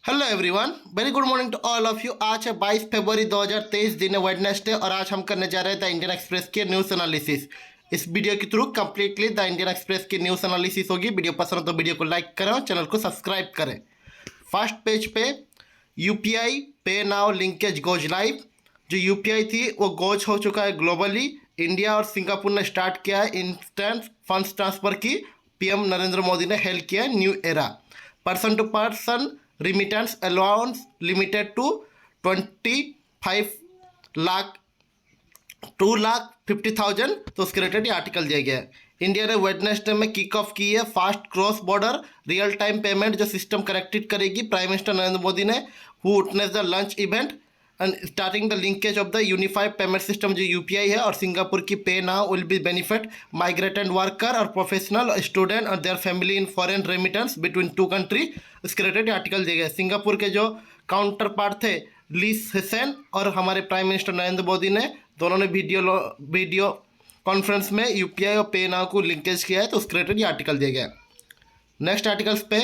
Hello everyone, very good morning to all of you. आज है 22 फरवरी 2023, दिन है वेडनेसडे और आज हम करने जा रहे हैं द इंडियन एक्सप्रेस के न्यूज़ एनालिसिस। इस वीडियो के through completely the Indian express की न्यूज़ एनालिसिस होगी। वीडियो पसंद हो तो वीडियो को लाइक करें और चैनल को सब्सक्राइब करें। फर्स्ट पेज पे UPI pay now linkage goes live. जो यूपीआई थी वो गोज हो चुका है ग्लोबली। इंडिया और सिंगापुर ने स्टार्ट किया है इंस्टेंट फंड्स ट्रांसफर की। पीएम नरेंद्र मोदी ने हेल्प किया है new era. Person to person remittance allowance limited to 25 lakh 2,50,000। तो उसके रिलेटेड ये आर्टिकल दिया गया है। इंडिया ने वेडनेसडे में किक ऑफ की है fast cross border real time payment जो सिस्टम कनेक्टेड करेगी। प्राइम मिनिस्टर नरेंद्र मोदी ने who witness the lunch event and starting the linkage of the unified payment system जो यूपीआई है और सिंगापुर की पे now will be benefit migrated worker और professional student और their family in foreign remittance between two country. इसके related article दिए गए। सिंगापुर के जो काउंटर पार्ट थे ली हुसैन और हमारे प्राइम मिनिस्टर नरेंद्र मोदी ने दोनों ने वीडियो कॉन्फ्रेंस में यूपीआई और पे नाउ को लिंकेज किया है। तो उसके रिलेटेड ये आर्टिकल दिया गया। नेक्स्ट आर्टिकल्स पे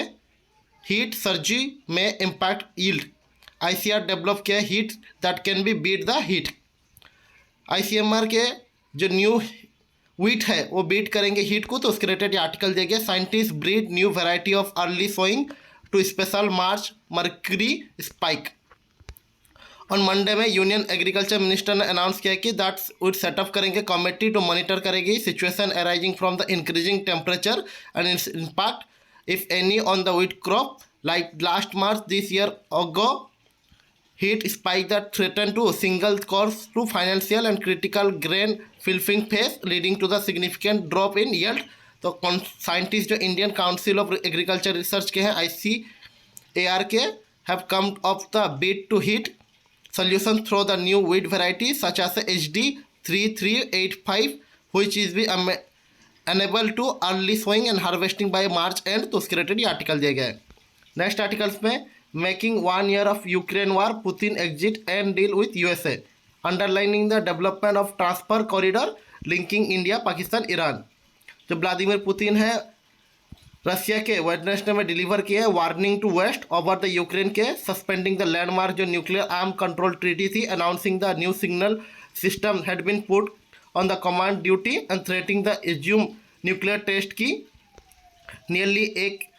हीट सर्जी में इम्पैक्ट यील्ड। आईसीआर डेवलप किया है heat that can be beat the heat. ICMR के जो न्यू वीट है वो बीट करेंगे हीट को। तो उसके रिलेटेड आर्टिकल दिया गया। Scientist breed new variety of early sowing to special March mercury spike. On Monday में यूनियन एग्रीकल्चर मिनिस्टर ने अनाउंस किया कि दैट वुड सेटअप करेंगे कमेटी टू मॉनिटर करेगी situation arising from the increasing temperature and its impact if any on the wheat crop like last March this year ago heat spike that threatened to single cause to financial and critical grain filtering phase leading to the significant drop in yield। तो scientist जो Indian council of agriculture research के हैं ICAR के have come up the beat to heat solution through the new wheat variety such as HD 3385 which is be enable to early sowing and harvesting by March end। तो उसके related article दिया गया है। Next articles में making 1 year of Ukraine war, Putin exit and deal with USA, underlining the development of transfer corridor linking India, Pakistan, Iran। जो Vladimir Putin है Russia के Wednesday में डिलीवर किए हैं warning to west over the Ukraine के suspending the landmark जो nuclear arm control treaty थी। Announcing the new signal system had been put on the command duty and threating the assume nuclear test की। Nearly 1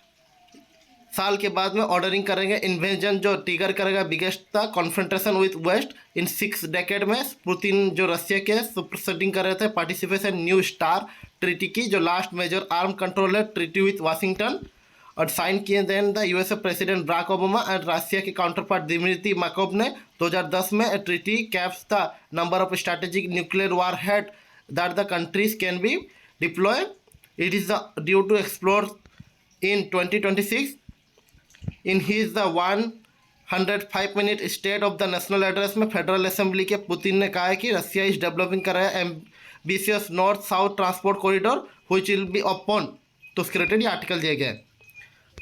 साल के बाद में ordering करेंगे invasion जो ट्रिगर करेगा biggest the confrontation with west in 6 decade में। पुतिन जो रशिया के सुपरसेडिंग कर रहे थे पार्टिसिपेशन न्यू स्टार ट्रीटी की जो last major arm controller treaty with Washington और साइन किए then the USA president Barack Obama and Russia के काउंटर पार्ट दिमित्री माकोव ने 2010 में treaty caps the number of strategic nuclear warhead that the countries can be deploy. It is due to explore in 2026। In his the 105-minute state of the national address में federal assembly के Putin ने कहा है कि Russia is developing कर रहा है ambitious north south transport corridor which will be open. तो उसके रिलेटेड आर्टिकल दिया गया है।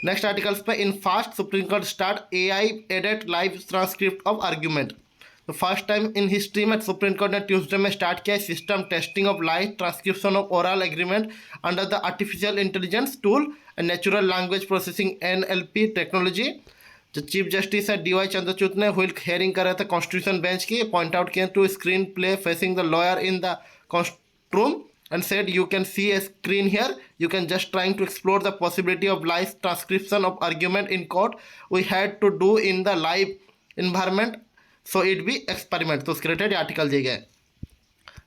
नेक्स्ट आर्टिकल्स पे in first supreme court start AI aided live transcript of argument. तो फर्स्ट टाइम इन हिस्ट्री में सुप्रीम कोर्ट ने ट्यूसडे में स्टार्ट किया है system testing of live transcription of oral agreement under the artificial intelligence tool and natural language processing NLP technology. जो chief justice है DY Chandrachud ने हुई हेयरिंग कर रहे थे कॉन्स्टिट्यूशन बेंच की पॉइंट आउट किया to screen play facing the lawyer in the court room and said you can see a screen here, you can just trying to explore the possibility of live transcription of argument in court, we had to do in the live environment so it be experiment। तो उसके related article दिए गए।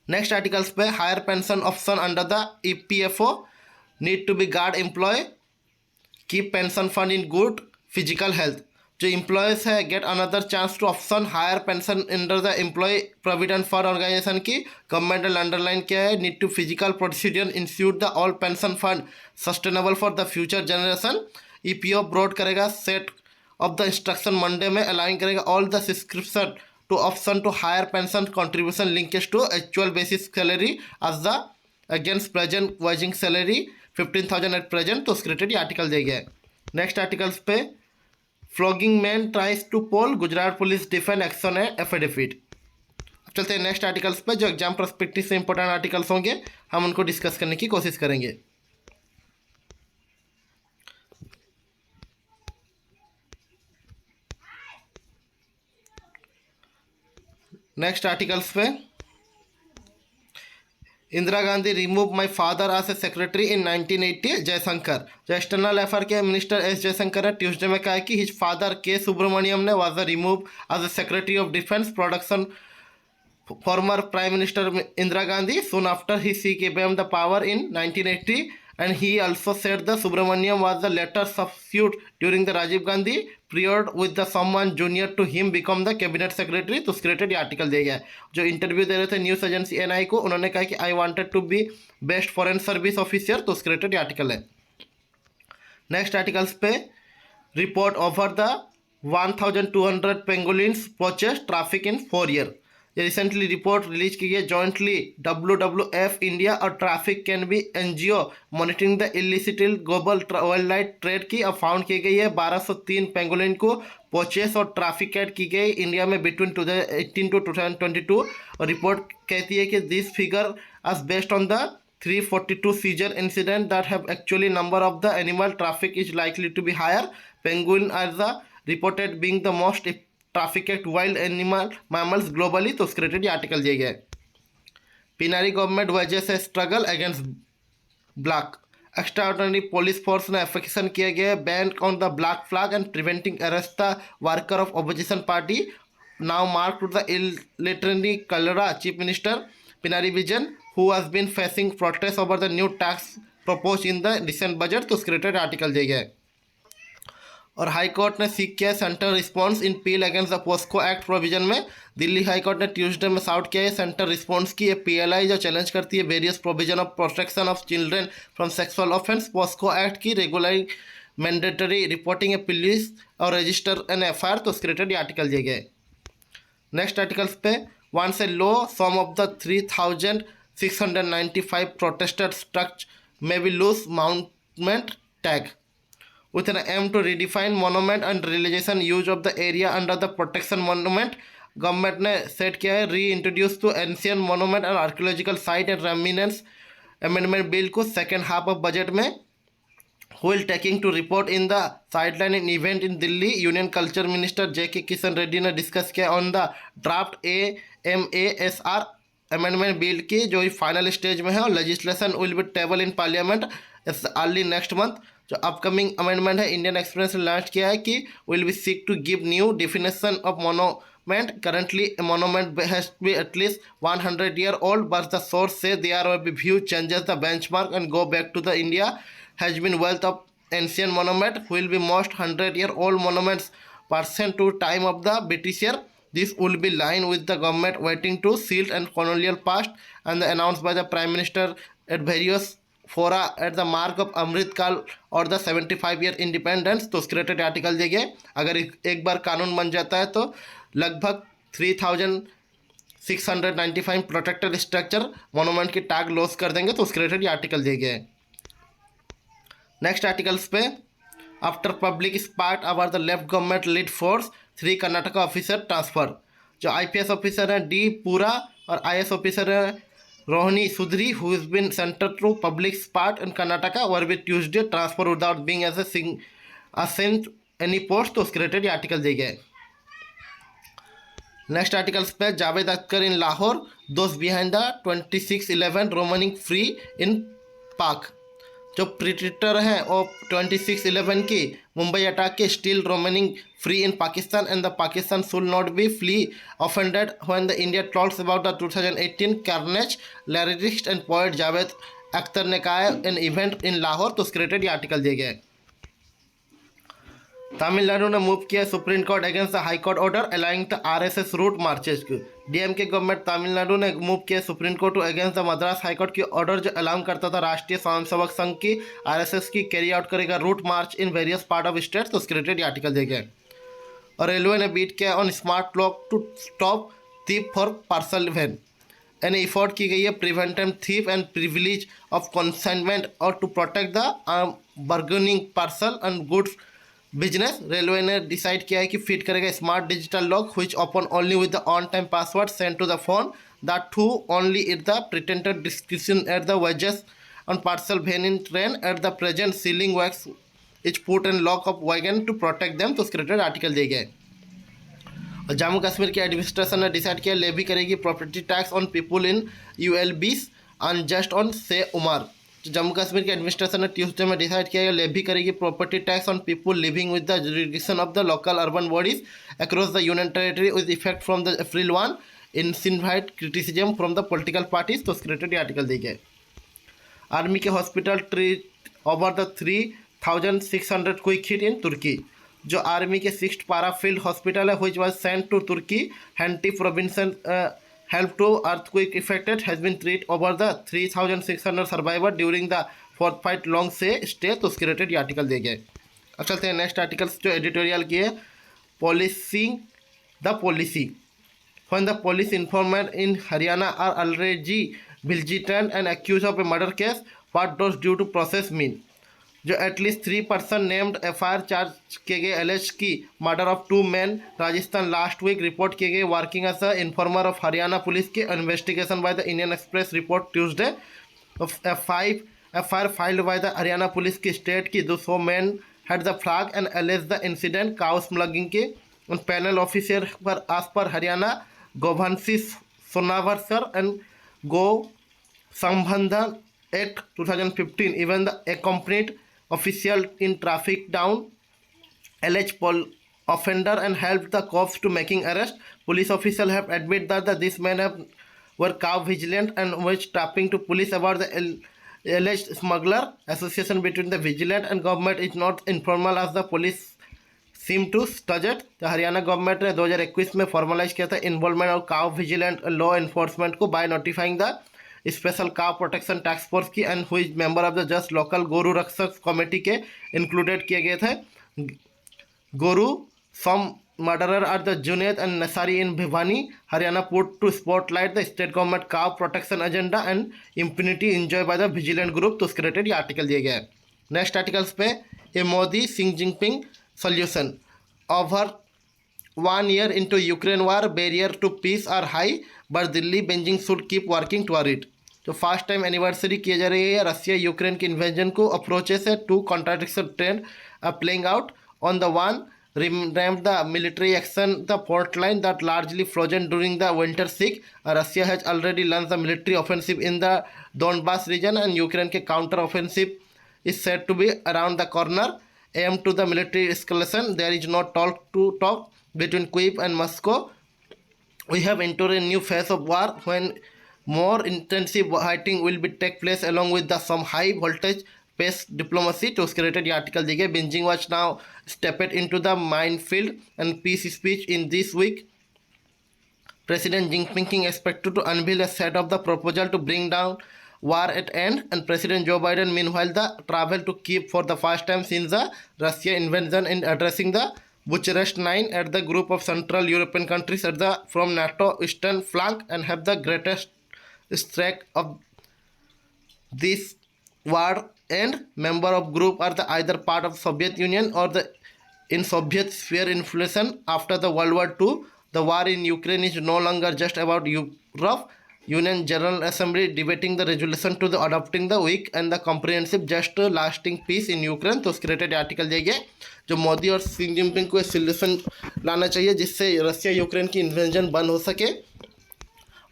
Next articles पे higher pension option under the EPFO need to be guard employ keep pension fund in good physical health. जो employees है get another chance to option higher pension under the employ provident fund organisation की government ने underline किया है need to physical procedure ensure the all pension fund sustainable for the future generation. EPO broad करेगा set of the instruction Monday में align करेगा all the subscription to option to higher pension contribution linkage to actual basis salary as the against present वाइजिंग salary 15,000 at present. तो उसके related article दिया गया है। Next articles पे flogging man tries to poll Gujarat police defend action है affidavit. चलते हैं नेक्स्ट आर्टिकल्स पे जो एग्जाम पर्सपेक्टिव से इंपॉर्टेंट आर्टिकल्स होंगे हम उनको डिस्कस करने की कोशिश करेंगे। नेक्स्ट आर्टिकल्स पे, Indira Gandhi remove my father as a secretary in 1980, Jaishankar. जो एक्सटर्नल अफेयर के मिनिस्टर एस जयशंकर ने ट्यूसडे में कहा कि हिज फादर के सुब्रमण्यम ने was remove as a secretary of defence production former Prime Minister Indira Gandhi soon after she came the power in 1980, and he also said the Subramaniam was the later substitute during the Rajiv Gandhi period with the someone junior to him become the cabinet secretary। तो उसके related article दिया गया है। जो interview दे रहे थे news agency NI को, उन्होंने कहा कि I wanted to be best foreign service officer, तो उसके रिलेटेड आर्टिकल है। नेक्स्ट आर्टिकल्स पे, report over the 1200 pangolins process traffic in 4 year. ये रिसेंटली रिपोर्ट रिलीज की गई जॉइंटली WWF इंडिया और traffic can be NGO monitoring the illicit global wild life trade की अब फाउंड की गई है 1203 पेंगोलिन को परचेस और ट्रैफिकेट की गई इंडिया में बिटवीन 2018 टू 2022। और रिपोर्ट कहती है कि this figure as based on the 342 seizure incident that have actually number of the animal traffic is likely to be higher. Penguin are the reported being the most trafficked wild animal mammals globally। तो उसके related article दिए गए। Pinarayi government wages a struggle against black. Extraordinary police force ने एफिक्शन किया गया है ban on the black flag and preventing arrest the worker of opposition party now mark to the इलेक्ट्रनी Kerala chief minister Pinarayi Vijayan who has been facing protests over the new tax proposed in the recent budget। तो उसके related article दिए गए। और high court ने seek किया centre response in plea against the POCSO act provision में। Delhi high court ने Tuesday में साउट किया है सेंटर रिस्पॉन्स की PLI जो चैलेंज करती है various provision of protection of children from sexual offence POCSO act की regular mandatory reporting a police और रजिस्टर एन FIR। तो उसके रिलेटेड आर्टिकल दिए गए। नेक्स्ट आर्टिकल्स पे, once a law some of the 3,695 protesters struck may be loose monument tag with an aim to redefine monument and realization use of the area under the protection monument। Government ने set किया है reintroduce to ancient monument and archaeological site and remains amendment bill को second half of budget में while taking to report in the sideline in event in Delhi. Union culture minister JK Kishan Reddy ने discuss किया on the draft AMASR amendment bill की जो final stage में है और legislation will be table in parliament early next month. जो upcoming amendment है Indian Express ने लॉन्च किया है कि will be seek to give new definition of monument. Currently monument has to be at least 100 year old but the source say there will be few changes the benchmark and go back to the India has been wealth of ancient monument will be most 100-year-old monuments percent to time of the British year। This will be line with the government waiting to seal and colonial past and announced by the Prime Minister at various fora at the mark of Amrit Kal और the 75-year independence। तो उसके related article दिए गए। अगर एक बार कानून बन जाता है तो लगभग 3,695 प्रोटेक्टेड स्ट्रक्चर मोनूमेंट की टैग लॉस कर देंगे। तो उसके रिलेटेड आर्टिकल दिए गए। नेक्स्ट आर्टिकल्स पे, after public spat about the left government lead force 3 Karnataka officer transfer. जो IPS ऑफिसर हैं D पूरा और IS ऑफिसर है Rohini Sindhuri who is been centre to public spat in Karnataka were be Tuesday transfer without being as assent any post. तो उसके related article दिए गए। Next articles पे, जावेद अख्तर इन लाहौर दोस्त behind the 2611 roaming free in Pak. जो प्रिडेटर हैं और 2611 की मुंबई अटैक के still roaming free in Pakistan and the Pakistan should not be flea offended when the India talks about the 2018 carnage. Lyricist and poet Javed Akhtar ने कहा है इन इवेंट इन लाहौर। तो उसके रिलेटेड आर्टिकल दिए गए। तमिलनाडु ने मूव किया Supreme Court against the High Court order allowing the RSS route marches. DMK government Tamil Nadu ने मूव किया Supreme Court against the Madras High Court की ऑर्डर जो अलाउ करता था राष्ट्रीय स्वयंसेवक संघ की RSS की कैरी आउट करेगा route march in various part of state. तो उसके रिलेटेड आर्टिकल दिए गए। और रेलवे ने बीट किया on smart lock to stop thief for parcel van. An effort की गई है preventive thief and privilege of consignment और to protect the bargaining parcel and goods business. Railway ने डिसाइड किया है कि फिट करेगा smart digital lock which open only with the on time password send to the phone that to only it the pretended description at the wages on parcel van in train at the present sealing wax is put and lock of wagon to protect them. तो उसके related article दिए गए। और जम्मू कश्मीर की administration ने decide किया levy करेगी property tax on people in ULBs unjust on से उमर। जम्मू कश्मीर की एडमिनिस्ट्रेशन ने ट्यूसडे में डिसाइड किया लेवी करेगी property tax on people living with the jurisdiction of the local urban bodies across the union territory with effect from the April 1 in सिनवाइट criticism from the political parties. तो secretary article दी गए। Army के hospital treat over the 3600 quick hit in Turkey. जो army के 6th para field hospital है which was sent to Turkey Hanti province help to earthquake affected has been treated over the 3600 survivor during the 4 long stay। तो उसके related ये article दिए गए। अब चलते हैं नेक्स्ट आर्टिकल्स जो एडिटोरियल की है। Policing the policy when the police informant in Haryana are already vigilant and accused of a murder case, what does due to process mean? जो at least 3 person named FIR charge किए गए allege की murder of 2 men Rajasthan last week report किए गए working as a informer of Haryana police की investigation by the Indian Express report Tuesday. FIR filed by the Haryana police की state की 200 men had the flag and alleged the incident cow smuggling के panel officer पर as per Haryana गोभंसी सोनावर and गो संबंधन Act 2015 even the accompanied official in traffic down alleged offender and helped the cops to making arrest. Police officials have admitted that these men were cow vigilant and were tapping to police about the alleged smuggler. Association between the vigilant and government is not informal as the police seem to suggest। तो Haryana government ने 2021 में formalise किया था involvement और cow vigilant law enforcement को by notifying the special cow protection task force की end हुई member of the just local गोरू रक्षक कमेटी के इंक्लूडेड किए गए थे। गोरू some murderer are the Junaid and Nasir in Bhiwani. Haryana put to spotlight the state government cow protection agenda and impunity enjoy by the vigilant group. तो उसके रिलेटेड ये आर्टिकल दिए गए। नेक्स्ट आर्टिकल्स पे a Modi Singh Jinping solution over 1 year into Ukraine war barrier to peace are high but Delhi Beijing should keep working toward it. जो first time anniversary की जा रही है रसिया यूक्रेन की इन्वेजन को अप्रोचेस है 2 contradiction trend playing out on the one revamped the military action the front line that largely frozen during the winter siege. Russia has already launched the military offensive in the Donbas region and Ukraine के counter offensive is said to be around the corner. Aimed to the military escalation, there is no talk between Kyiv and Moscow. We have entered a new phase of war when more intensive fighting will be take place along with the some high voltage pace diplomacy. तो उसके related ये article दी गई। Beijing watch now stepped into the minefield and peace speech in this week. President Jinping expected to unveil a set of the proposal to bring down war at end and President Joe Biden meanwhile the travel to Kyiv for the first time since the Russia invasion in addressing the Bucharest 9 at the group of Central European countries at the from NATO eastern flank and have the greatest stake of this war and member of group are the either part of Soviet Union or the in Soviet sphere influence after the World War II. The war in Ukraine is no longer just about Europe. Union General Assembly debating the resolution to the adopting the weak and the comprehensive just lasting peace in Ukraine। तो उसके related article दिए गए जो मोदी और Singh Jinping को solution लाना चाहिए जिससे रसिया यूक्रेन की इन्वेजन बंद हो सके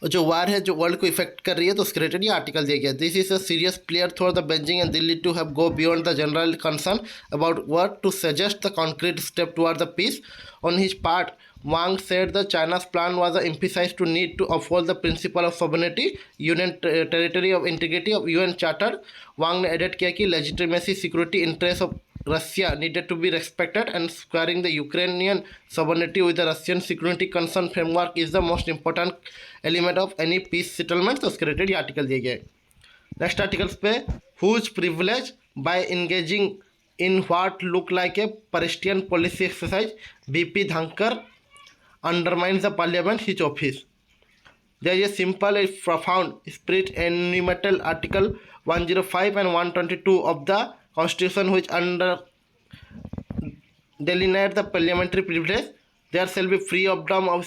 और जो वार है जो वर्ल्ड को इफेक्ट कर रही है। तो उसके रिलेटेड ये आर्टिकल दिया गया। This is a serious player through the Beijing and Delhi to have go beyond the general concern about work to suggest the concrete step toward the peace. On his part Wang said the China's plan was emphasized to need to uphold the principle of sovereignty, union territory of integrity of UN Charter। Wang ने edit किया कि legitimacy, security interests of Russia needed to be respected and squaring the Ukrainian sovereignty with the Russian security concern framework is the most important element of any peace settlement। तो उसके related ये article दिए गए। Next articles पे huge privilege by engaging in what look like a Palestinian policy exercise, VP Dhankar undermines the parliament his office। There is a simple and profound spirit enumerated Article 105 and 122 of the Constitution which delineate the parliamentary privilege। There shall be freedom of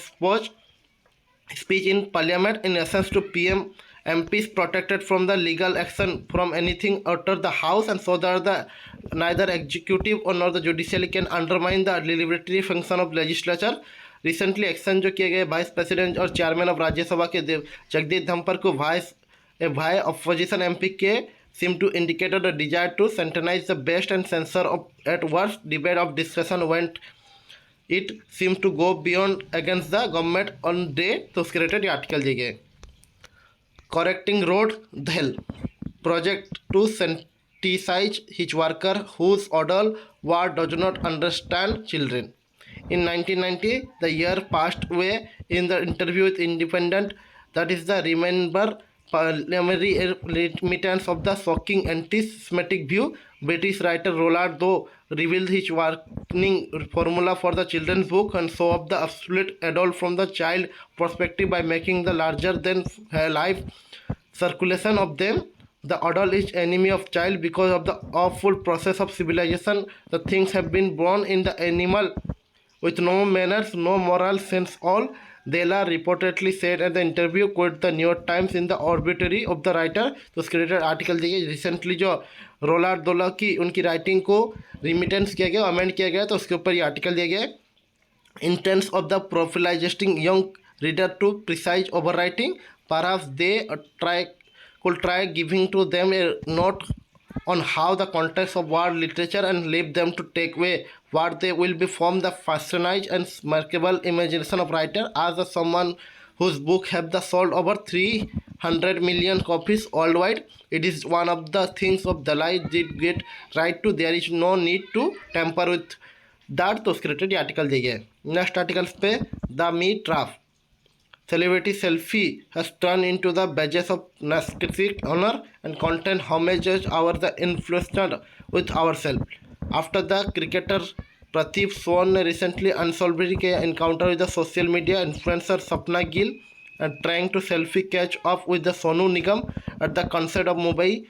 speech in parliament in essence to PM MPs protected from the legal action from anything outside the house and so that the neither executive or nor the judiciary can undermine the deliberatory function of legislature। Recently action जो किए गए vice president और chairman of Rajya Sabha के जगदीप धनखड़ को भाई opposition MP के seem to indicate a desire to centralize the best and censor of at worst debate of discussion went it seems to go beyond against the government on day तो उसके related ये article दिए गए। correcting road Dhel project to sensitize his worker whose adult war does not understand children. In 1990, the year passed away in the interview with Independent, that is the remember parliamentary remittance of the shocking anti-Semitic view. British writer Roland Doe revealed his working formula for the children's book and show up the absolute adult from the child perspective by making the larger than life circulation of them. The adult is enemy of child because of the awful process of civilization. The things have been born in the animal with no manners, no moral sense. All Dela reportedly said at the interview, quote the New York Times in the obituary of the writer. तो उसके related article दिए गए। Recently जो रोलार्ड दोला की उनकी writing को remittance किया गया, अमेंड किया गया, तो उसके ऊपर ये आर्टिकल दिए गए। Intents of the prophylaxing young reader to precise overwriting, perhaps they could try giving to them a note on how the context of world literature and leave them to take away what they will be from the fascinized and remarkable imagination of writer as someone whose book have the sold over 300 million copies worldwide. It is one of the things of Dalai did get right to. There is no need to tamper with that. तो उसके related article दिए गए। Next articles पे the me trough celebrity selfie has turned into the badges of narcissistic honor and content homages our the influencer with ourselves. After the cricketer Pradeep Swan recently unsolved encounter with the social media influencer Sapna Gill and trying to selfie catch up with the Sonu Nigam at the concert of Mumbai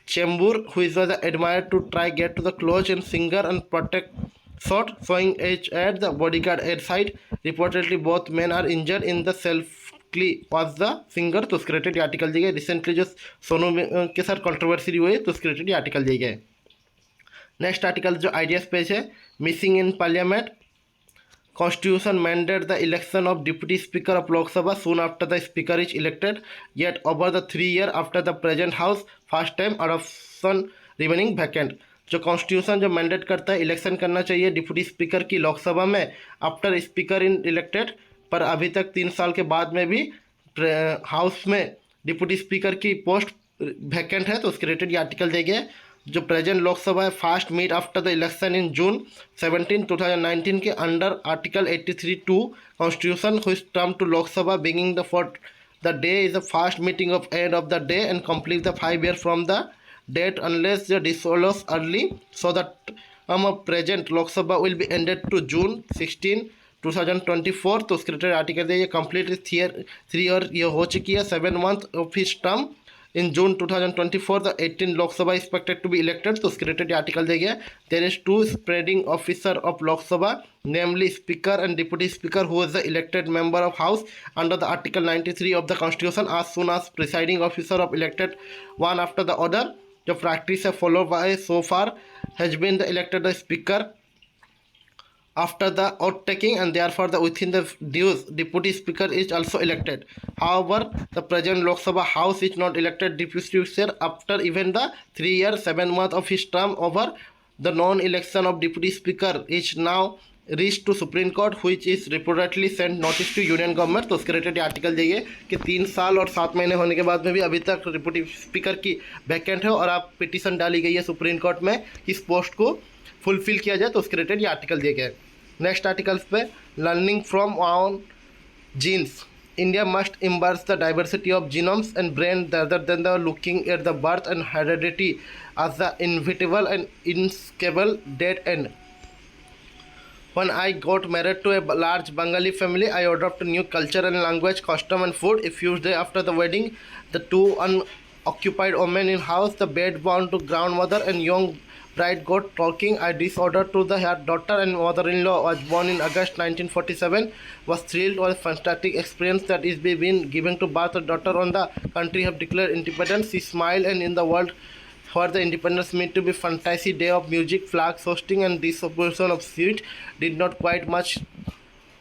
Chembur, who is was admired to try get to the close and singer and protect shot showing each at the bodyguard side. Reportedly both men are injured in the selfie was the singer. तो उसके related article दिए गए। Recently जो सोनू के साथ controversy हुई तो उसके रिलेटेड आर्टिकल दिए गए। नेक्स्ट आर्टिकल जो आइडियाज पेज है, missing in parliament Constitution mandate the election of Deputy Speaker of Lok Sabha soon after the Speaker is elected, yet over the 3 years after the present House first time adoption remaining vacant. जो constitution जो mandate करता है election करना चाहिए deputy speaker की लोकसभा में after speaker in elected, पर अभी तक 3 साल के बाद में भी हाउस में डिप्टी स्पीकर की पोस्ट वैकेंट है, तो उसके रिलेटेड ये आर्टिकल दिए गए। जो प्रेजेंट लोकसभा है first meet after the election in June 17 2019 के अंडर आर्टिकल 83(2) कॉन्स्टिट्यूशन हुई term to Lok Sabha beginning the for the day is the first meeting of and of the day and complete the 5 years from the date unless the dissolves early, so that present Lok Sabha will be ended to June 16 2024. तो उसके related article दिए complete 3 year ये हो चुकी है 7 month of his term in June 2024 the 18 लोक सभा expected to be elected. तो उसके रिलेटेड आर्टिकल दिए गए। There is 2 presiding officer of Lok Sabha namely speaker and deputy speaker who is the elected member of house under the article 93 of the constitution as soon as presiding officer of elected one after the other. जो practice है follow by so far has been the elected the speaker after the oath taking and therefore the within the dues deputy speaker is also elected. However, the present Lok Sabha house is not elected deputy speaker after even the 3 years 7 months of his term over. The non-election of deputy speaker is now reached to Supreme Court, which is reportedly sent notice to union government. तो उसके related article दिए कि 3 साल और 7 महीने होने के बाद में भी अभी तक डिप्टी स्पीकर की वैकेंट है और आप पिटीशन डाली गई है सुप्रीम कोर्ट में कि इस पोस्ट को फुलफिल किया जाए, तो उसके रिलेटेड ये आर्टिकल दिए गए। नेक्स्ट आर्टिकल्स पे learning from on jeans India must embrace the diversity of genomes and brain rather than the looking at the birth and heredity as the inevitable and inescapable dead end. When I got married to a large Bengali family, I adopted new culture and language, custom and food. A few days after the wedding, the 2 unoccupied women in house, the bed bound to grandmother and young bride got talking. I disordered to her daughter and mother-in-law was born in August 1947. Was thrilled with fantastic experience that is being given to birth a daughter on the country have declared independence. She smiled and in the world for the independence meant to be fantasy day of music, flag hosting and distribution of sweets did not quite much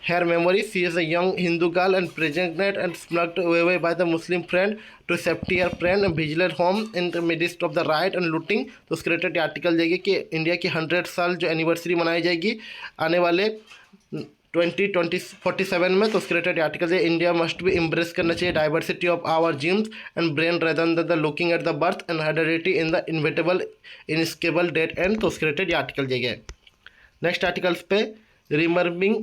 her memory. She is a young Hindu girl and pregnant and snugged away by the Muslim friend to safety her friend and vigilant home in the midst of the riot and looting. तो उसके related article जाएगी कि India की 100 साल जो anniversary मनाई जाएगी आने वाले 2047 में। तो उसके रिलेटेड आर्टिकल है इंडिया मस्ट भी इम्ब्रेस करना चाहिए diversity of our genes and brain rather than the looking at the birth and heredity in the inevitable inescapable date end. तो उसके रिलेटेड आर्टिकल जाएगा। नेक्स्ट आर्टिकल्स पे रिमेम्बरिंग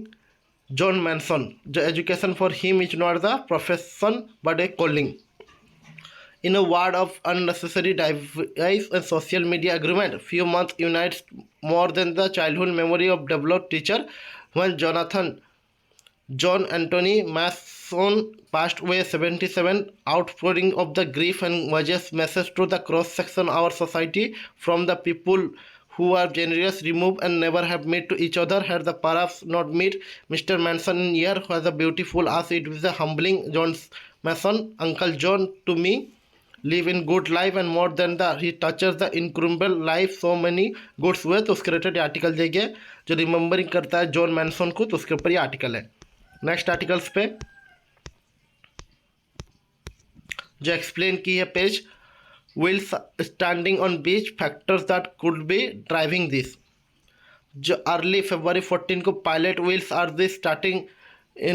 जॉन मैनसन, जो education for him is not the profession but a calling. In a world of unnecessary device and social media agreement, few months unites more than the childhood memory of developed teacher. When John Anthony Mason passed away 77, outpouring of the grief and wages message to the cross section of our society from the people who are generous, removed and never have met to each other, had the perhaps not meet Mr. Manson in year was a beautiful as it was a humbling. John Mason, Uncle John to me, live in good life and more than the he touches the incredible life so many goods हुए। तो उसके related article देंगे जो remembering करता है John Manson को। तो उसके ऊपर ये आर्टिकल है। नेक्स्ट आर्टिकल्स पे जो एक्सप्लेन की है page whales standing on beach factors that could be driving this. जो अर्ली February 14 को pilot whales are this starting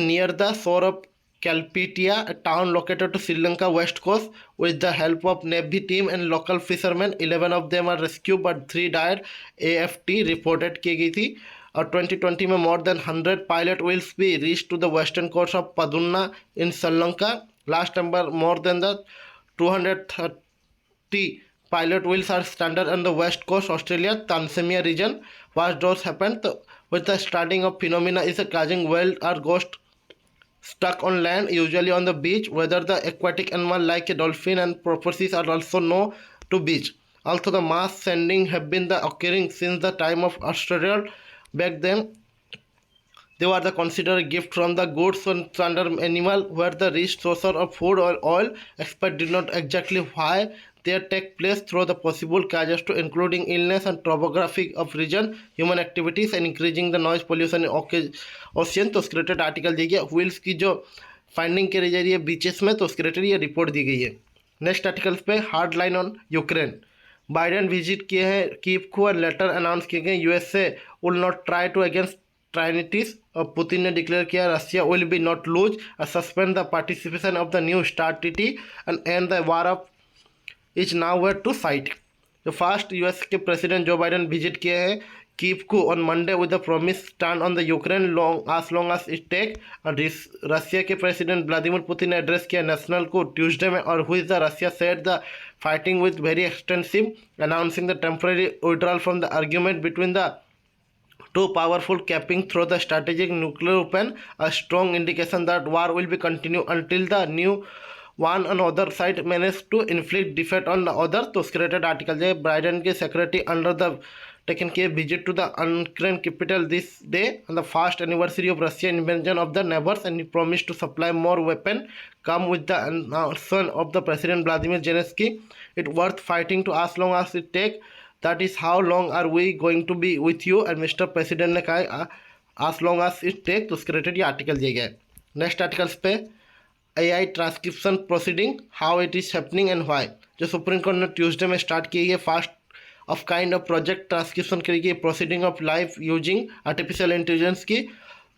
near the shore of Kalpitia, a town located to Sri Lanka west coast, with the help of Navy team and local fishermen. 11 of them are rescued but 3 died, AFT reported की गई थी। और 2020 में more than 100 pilot whales भी reached to the western coast of Padunna in Sri Lanka. Last number more than the 230 pilot whales are stranded on the west coast Australia Tanzania region. What does happen with the starting of phenomena is causing whale or ghost stuck on land, usually on the beach. Whether the aquatic animal like a dolphin and porpoises are also known to beach. Also, the mass sending have been the occurring since the time of Australia. Back then, they were the considered gift from the goods and stranded animal were the rich source of food or oil. Experts did not exactly why they take place through the possible causes to including illness and topography of region, human activities and increasing the noise pollution in ocean। तो उसके related article दी गई wheels की जो finding की जा रही है बीचेस में। तो उसके रिलेटेड ये रिपोर्ट दी गई है। नेक्स्ट आर्टिकल्स पे hard line on Ukraine. Biden visit किए हैं कीव को एंड लेटर अनाउंस किए गए USA will not try to against trinities. और पुतिन ने डिक्लेयर किया Russia will be not lose suspend the participation of the new start टीटी and and the war of is now where to fight. जो first US के president Joe Biden visit किए हैं Kyiv को on Monday with the promise stand on the Ukraine long as it take. और Russia के president Vladimir Putin ने address किया national को ट्यूसडे में और हुई the Russia said the fighting with very extensive announcing the temporary withdrawal from the argument between the two powerful capping through the strategic nuclear weapon, a strong indication that war will be continued until the new one on other side managed to inflict defeat on the other। तो उसके related article है Biden के secretary under the taken care visit to the Ukraine capital this day on the first anniversary of Russian invasion of the neighbors and he promised to supply more weapon come with the announcement of the President Vladimir Zelensky. It worth fighting to as long as it take. That is how long are we going to be with you and Mr. President ने कहा as long as it take। तो उसके related ये article दिया गया है। Next articles पे AI transcription proceeding how it is happening and why. जो सुप्रीम कोर्ट ने ट्यूसडे में स्टार्ट की है first of kind of project transcription करेगी proceeding of life using artificial intelligence की।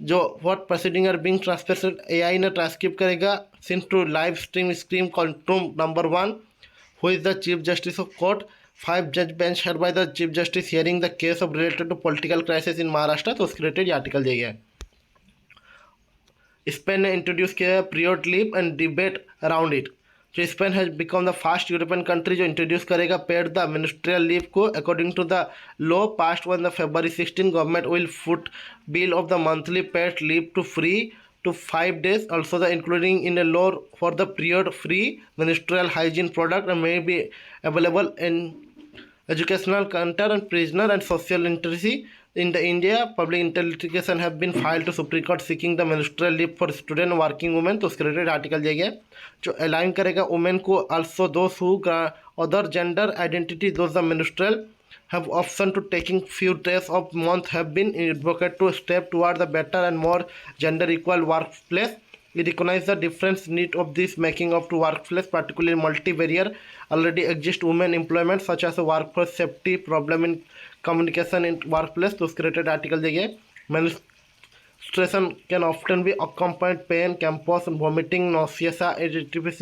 जो what proceeding are being transcription AI ने transcript करेगा since to live stream courtroom number 1 who is the chief justice of court 5 जज bench head by the chief justice hearing the case of related to political crisis in Maharashtra. तो उसके related article दिया गया है। Spain ने introduce किया है period leave and debate around it. जो Spain has become the first European country जो इंट्रोड्यूस करेगा पेड द मिनिस्ट्रियल लीव को according to the law passed on the February 16 government will foot bill of the monthly paid leave to free to 5 days, also the including in a law for the period free ministerial hygiene product and may be available in educational content and prisoner and social literacy in the India. Public litigation have been filed to Supreme Court seeking the ministerial leave for student working women। तो उसके related article दिया गया जो align करेगा women को also those who other gender identity those the ministerial have option to taking few days of month have been advocate to step toward the better and more gender equal workplace. We recognize the different need of this making of to workplace, particularly multi-barrier already exist women employment such as workforce safety problem in communication in workplace. तो उसके related article देखिए. Menstruation can often be accompanied pain, campus, vomiting, nausea, etc.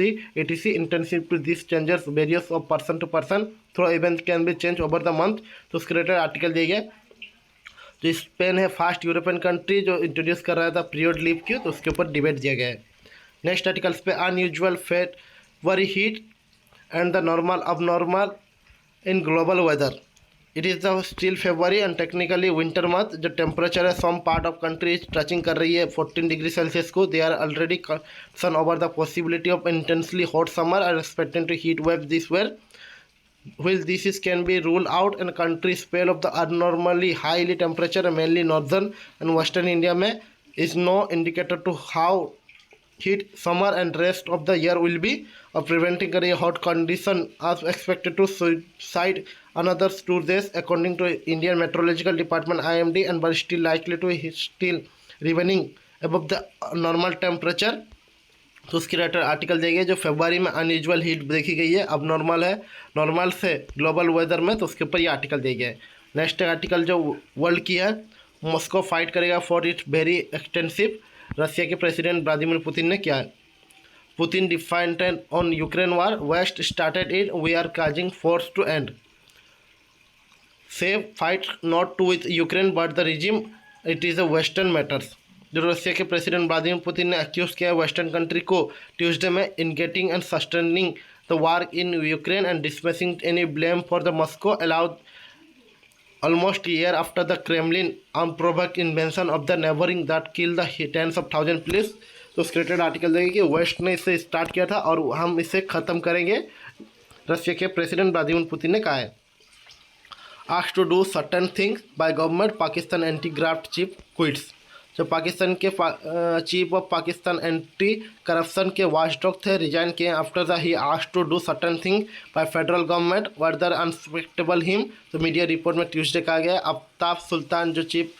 Intensity to these changes varies of person to person. Through events can be changed over the month. तो उसके related article देखिए. जो Spain है first European country जो introduce कर रहा था period leave की, तो उसके ऊपर डिबेट दिया गया है. नेक्स्ट आर्टिकल्स पे unusual fate worry heat and the normal abnormal in global weather. It is the still February and technically winter month. जो टेम्परेचर है some part of country touching कर रही है 14 डिग्री सेल्सियस को. They are already concern over the possibility of intensely hot summer और expected to heat wave this year. While this can be ruled out in countries spell of the abnormally highly temperature, mainly northern and western India में is no indicator to how heat summer and rest of the year will be. Of preventing a hot condition as expected to subside another 2 days according to Indian Meteorological Department IMD, and but still likely to still remaining above the normal temperature. तो उसकी rater article देंगे जो फरवरी में unusual heat देखी गई है, अब normal है, नॉर्मल से ग्लोबल वेदर में, तो उसके ऊपर ये आर्टिकल दिए गए. नेक्स्ट आर्टिकल जो वर्ल्ड की है, मॉस्को फाइट करेगा for it very extensive. Russia के प्रेसिडेंट व्लादिमीर पुतिन ने किया है. Putin defined on Ukraine war, west started it, we are causing force to end. Save fight not to with Ukraine but the regime, it is a western matters. जो Russia के president Vladimir Putin ने accuse किया है western country को Tuesday में in getting and sustaining the war in Ukraine and dismissing any blame for the Moscow allowed almost year after the Kremlin unprovoked invention of the neighbouring that kill the tens of thousand police. तो scripted article देंगे कि waste ने इसे start किया था और हम इसे ख़त्म करेंगे, रशिया के प्रेसिडेंट व्लादिमीर पुतिन ने कहा है. Asked to do certain things by government, Pakistan anti graft chief quits. जो पाकिस्तान के chief of Pakistan anti corruption के वॉचडॉग थे, रिजाइन किए after the he asked to do certain thing by federal government whether unacceptable him. तो media report में Tuesday कहा गया. आफ्ताब सुल्तान जो चीफ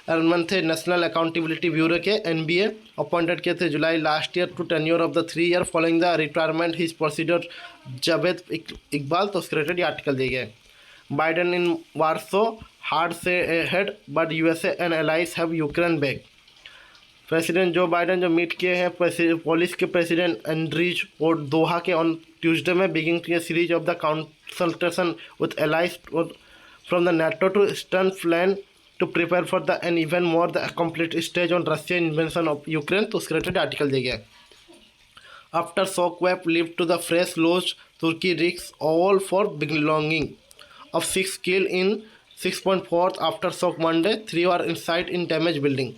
एडमिन थे नेशनल अकाउंटेबिलिटी ब्यूरो के NBA अपॉइंटेड किए थे July last year to tenure of the 3 year following the retirement his procedure Javed Iqbal. तो उसके रिलेटेड आर्टिकल दिए गए. बाइडन इन वार्सो हार्ड से head but USA and allies have Ukraine back. President Joe Biden जो meet किए हैं Polish के president Andrzej पोर्ट दोहा के ऑन ट्यूसडे में बिगिन किए series of the consultation with allies from the NATO to eastern flank to prepare for the an even more the complete stage on Russian invention of Ukraine. तो उसके related article दिया गया. After shock wave live to the fresh loss, Turkey risk all for belonging of 6 killed in 6.4 after shock Monday, 3 are inside in damaged building.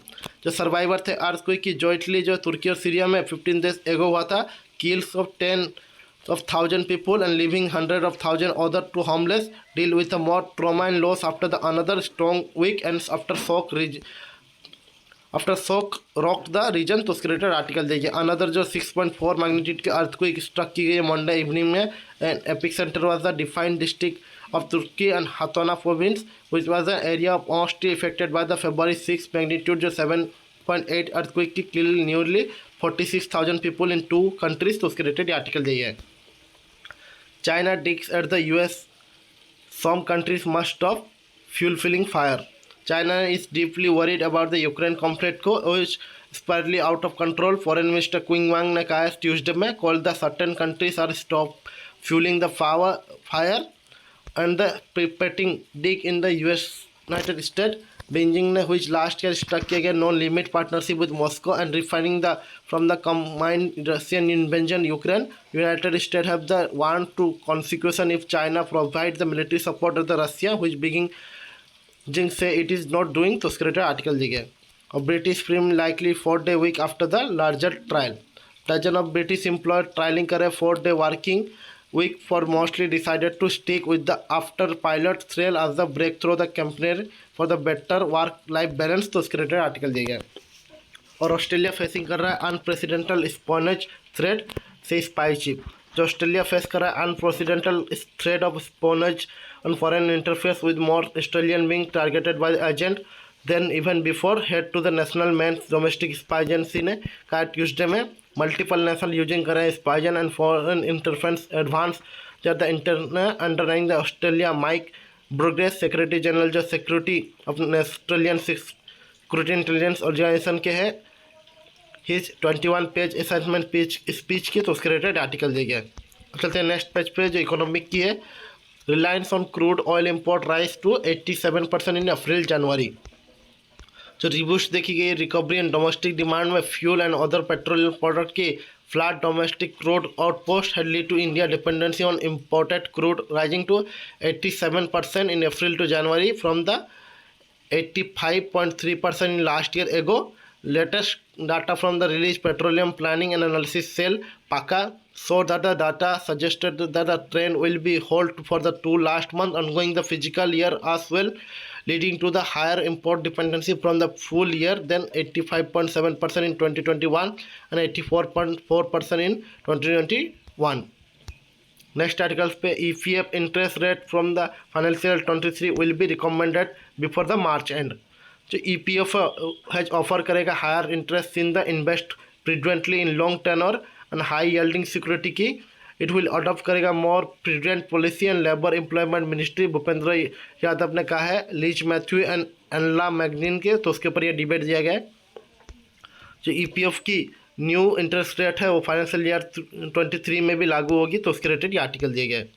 जो survivor थे earthquake की jointly जो तुर्की और Syria में 15 days एगो हुआ था, kills of 10,000 people and leaving 100,000 other to homeless, deal with a more trauma and loss after the another strong week and after shock rocked the region. तो उसके रिलेटेड आर्टिकल देखिए. Another जो 6.4 magnitude के earthquake struck की गई Monday evening में, and epic centre was the defined district of Turkey and Hatana province, which was an area mostly affected by the February 6 magnitude जो 7.8 earthquake की killed nearly 46,000 people in 2 countries. तो उसके related article दिए है. China digs at the US, some countries must stop fuel filling fire. China is deeply worried about the Ukraine conflict को which is partly out of control. Foreign Minister Qin Wang ने कहा Tuesday में called the certain countries are stop fueling the fire and the perpetrating dig in the United States. Beijing ने which last year struck किया गया no limit partnership with Moscow and refining the from the combined Russian invasion Ukraine. United States have the want to consequence if China provide the military support to the Russia, which Beijing say it is not doing. तो उसके related article दिए गए. A British film likely 4-day week after the larger trial. Dozen of British employers trialing करे 4-day working week for mostly decided to stick with the after pilot trail as the breakthrough the campaign for the better work life balance. तो उसके related article दिए गए. और Australia facing कर रहा है unprecedented espionage threat से spy chip. जो ऑस्ट्रेलिया फेस कर रहा है unprecedented threat of espionage on foreign interference with more Australian being targeted by the agent than even before. Head to the National Men's Domestic Spy Agency ने कहा Tuesday में multiple national using कर रहे हैं espionage and foreign interference advance जब the internet underlining the Australia Mike Burgess secretary general जो security अपने Australian security intelligence organisation के है हिज 21 पेज असेसमेंट स्पीच की तो उसके रिलेटेड आर्टिकल दिया गया। चलते हैं नेक्स्ट पेज पे जो इकोनॉमिक की है। Reliance on crude oil import rise to 87% in April January. जो रिबूस्ट देखी गई रिकवरी इन डोमेस्टिक डिमांड में fuel and other petroleum product की flat domestic crude output had led to India dependency on imported crude rising to 87% in April to January from the 85.3% in last year ago. Latest data from the released Petroleum Planning and Analysis Cell (PACA) showed that the data suggested that the trend will be held for the two last months ongoing the fiscal year as well, leading to the higher import dependency from the full year than 85.7% in 2021 and 84.4% in 2021. Next articles पे EPF interest rate from the financial 23 will be recommended before the March end. जो EPF has offer करेगा higher interest in the invest prudently in long tenor and high yielding security की it will adopt करेगा more prudent policy and labour employment ministry Bhupender Yadav ने कहा है Leach Matthew and एनला मैगनीन के तो उसके ऊपर ये डिबेट दिया गया है। जो EPF की न्यू इंटरेस्ट रेट है वो फाइनेंशियल ईयर 23 में भी लागू होगी तो उसके रिलेटेड ये आर्टिकल दिया गया है।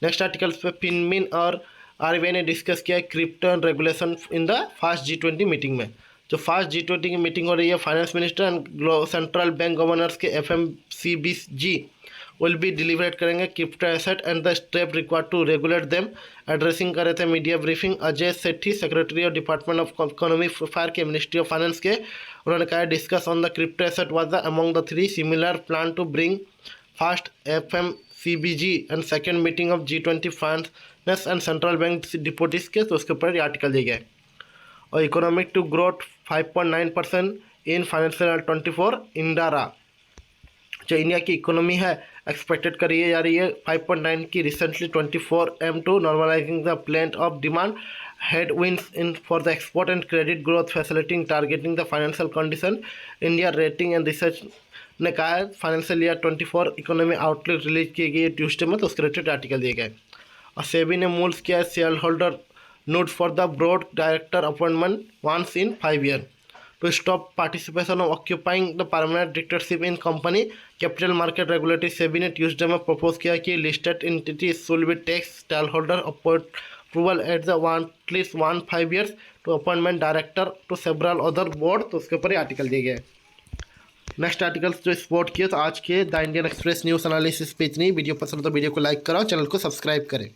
नेक्स्ट आर्टिकल्स पे फिनमिन और RBI ने डिस्कस किया है crypto and regulation in the first G20 meeting में। जो फास्ट G20 की मीटिंग हो रही है finance minister and central bank governors के FMCG विल बी डिलीवरेट करेंगे crypto asset and the step required to regulate them. Addressing कर रहे थे media briefing Ajay Seth secretary of department of economy affair के मिनिस्ट्री ऑफ फाइनेंस के उन्होंने कहा discuss on the crypto asset was the among the three similar plan to bring first FMCBG and second meeting of G20 finance and central bank deputies के तो उसके ऊपर article दिया गया है। और economic to growth 5.9% in financial 24 इंडारा जो इंडिया की इकोनॉमी है एक्सपेक्टेड करी जा रही है 5.9 की recently 24 M2 normalising the plan of demand headwinds in for the export and credit growth facilitating targeting the financial condition. India rating and research ने कहा है financial year 24 economy outlook release की गई है ट्यूसडे में तो उसके रिलेटेड आर्टिकल दिए गए। और सेबी ने मूव्स किया shareholder note for the board director appointment once in 5 years to stop participation of occupying the permanent directorship in company. Capital market regulatory SEBI ने ट्यूसडे में प्रपोज किया कि listed entity should be takes shareholder approval at the at least 5 years to appointment director to several other board तो उसके ऊपर ही article दिए गए। Next articles जो स्पोर्ट किए तो आज के the Indian express news analysis पे इतनी। वीडियो पसंद तो वीडियो को लाइक कराओ, चैनल को सब्सक्राइब करें।